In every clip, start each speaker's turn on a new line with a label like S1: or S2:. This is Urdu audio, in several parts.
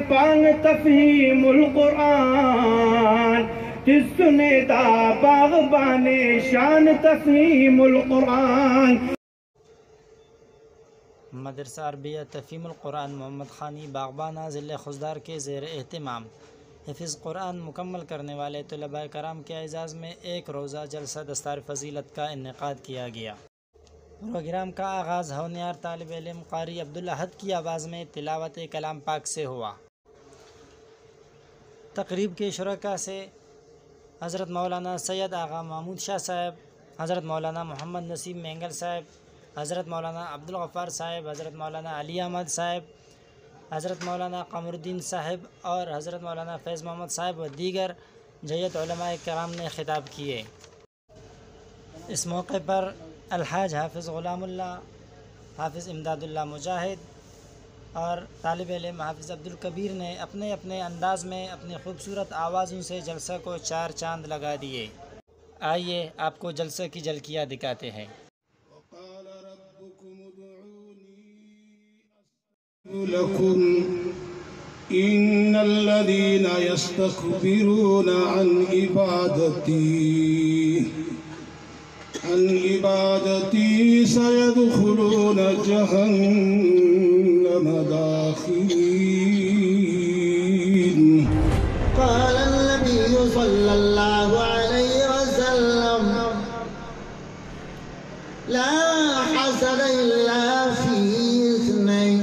S1: پانگ تفہیم القرآن سنے دا باغبان شان تفہیم القرآن.
S2: مدرسہ عربیہ تفہیم القرآن محمد خانی باغبانہ ضلع خضدار کے زیر اہتمام حفظ قرآن مکمل کرنے والے طلباء کرام کے اعزاز میں ایک روزہ جلسہ دستار فضیلت کا انعقاد کیا گیا. پروگرام کا آغاز ہونہار طالب علم قاری عبدالاحد کی آواز میں تلاوت کلام پاک سے ہوا. تقریب کے شرکاء سے حضرت مولانا سید آغا محمود شاہ صاحب، حضرت مولانا محمد نسیم مینگل صاحب، حضرت مولانا عبدالغفار صاحب، حضرت مولانا علی احمد صاحب، حضرت مولانا قمر الدین صاحب اور حضرت مولانا فیض محمد صاحب و دیگر جیت علماء کرام نے خطاب کیے. اس موقع پر الحاج حافظ غلام اللہ، حافظ امداد اللہ مجاہد اور طالب علم حافظ عبدالکبیر نے اپنے اپنے انداز میں اپنی خوبصورت آوازوں سے جلسہ کو چار چاند لگا دیے. آئیے آپ کو جلسہ کی جھلکیاں دکھاتے ہیں.
S3: وقال ربكم ادعوني أستجب لكم إن الذين يستكبرون عن عبادتي سيدخلون جهنم داخرين.
S4: قال النبي صلى الله عليه وسلم لا حسد إلا في اثنين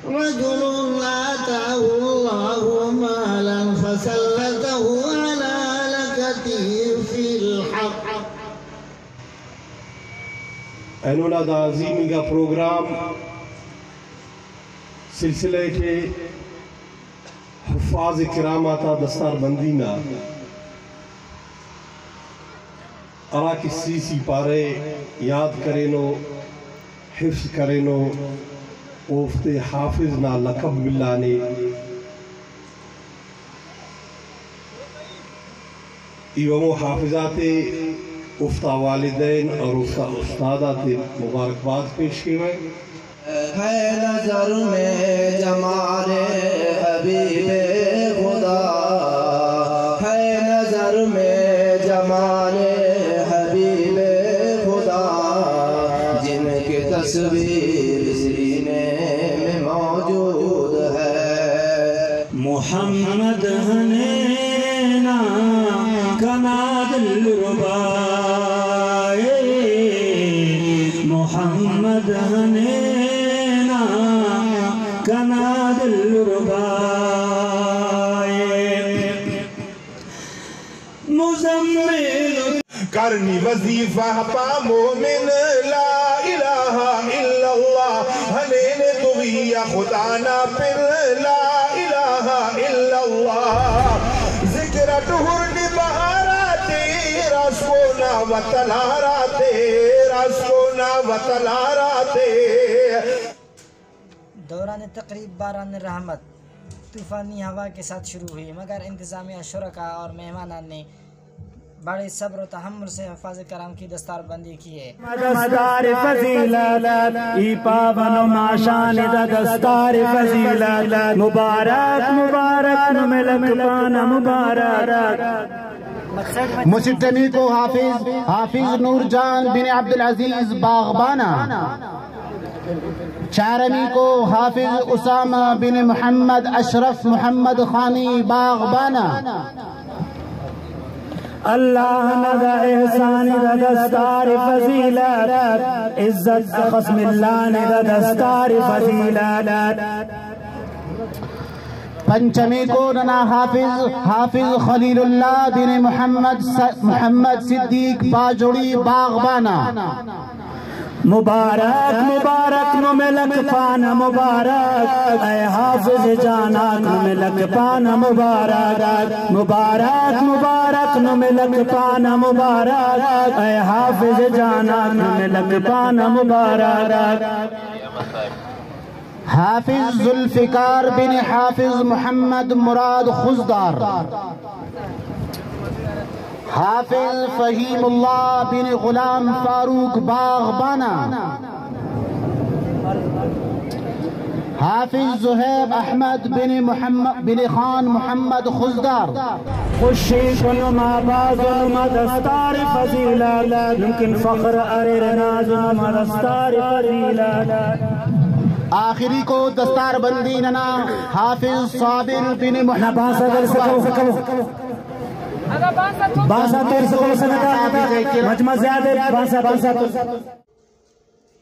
S4: رجل آتاه الله مالا فسلطه على هلكته في الحق.
S3: اینونا دا عظیمی کا پروگرام سلسلے کے حفاظ کراماتا دستار بندینا ارا کسی سی پارے یاد کرینو حفظ کرینو اوفت حافظ نا لقب ملانے ایومو حافظات افتا والدین اور افتا استادات مبارکباد پیش کی ہوئے.
S4: ہے نظر میں جمال حبیب خدا، ہے نظر میں جمال حبیب خدا، جن کی تصویر سینے میں موجود ہے.
S5: محمد حنینا کناد الربائے، محمد حنینا کناد الربائے. مزمل
S3: کرنی وظیفہ پا مومن لا الہ الا اللہ ہنین دویا خدا نا پر لا الہ الا اللہ. ذکر ٹہرنی بہاراتے رسونا وطلاراتے رسونا وطلاراتے.
S2: دوران تقریب باران رحمت طوفانی ہوا کے ساتھ شروع ہوئی، مگر انتظامیہ شرکاء اور مہمانان نے بڑے صبر و تحمل سے حفاظ کرام کی دستار بندی کی ہے.
S5: دستار فضیلت ای پاون و ماشان دا دستار فضیلت، مبارک مبارک ملک پانا مبارک.
S6: مستمی کو حافظ نور جان بن عبدالعزیز باغبانہ، چارمی کو حافظ اسامہ بن محمد اشرف محمد خانی باغبانہ.
S5: اللہ ندا احسان دا دستار فضیلت، عزت خصم اللہ ندا دستار فضیلت.
S6: پنچمی کو ننا حافظ خلیل اللہ بن محمد صدیق باجوڑی باغبانہ.
S5: مبارک مبارک نو ملک پانا مبارک، اے حافظ جانا نو ملک پانا مبارک. مبارک مبارک نو ملک پانا مبارک، اے حافظ جانا نو ملک پانا مبارک.
S6: حافظ ذوالفقار بن حافظ محمد مراد خضدار. حافظ فہیم اللہ بن غلام فاروق باغبانہ. حافظ زہیب احمد بن خان محمد خزدار
S5: خوشی کنما باز نما دستار فضیلت ممکن فخر اریر ناز نما دستار فضیلت
S6: آخری کو دستار بندی ننا حافظ صابر بن محمد
S5: باسا تیر سکو سنگا مجمع زیادہ باسا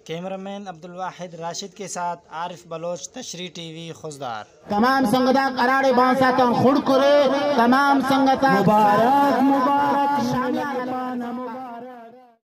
S2: کیمرہ مین عبدالواحد راشد کے ساتھ عارف بلوچ تشریح ٹی وی خزدار
S6: تمام سنگتا قرار بانسا تن خود کرے تمام سنگتا
S5: مبارک مبارک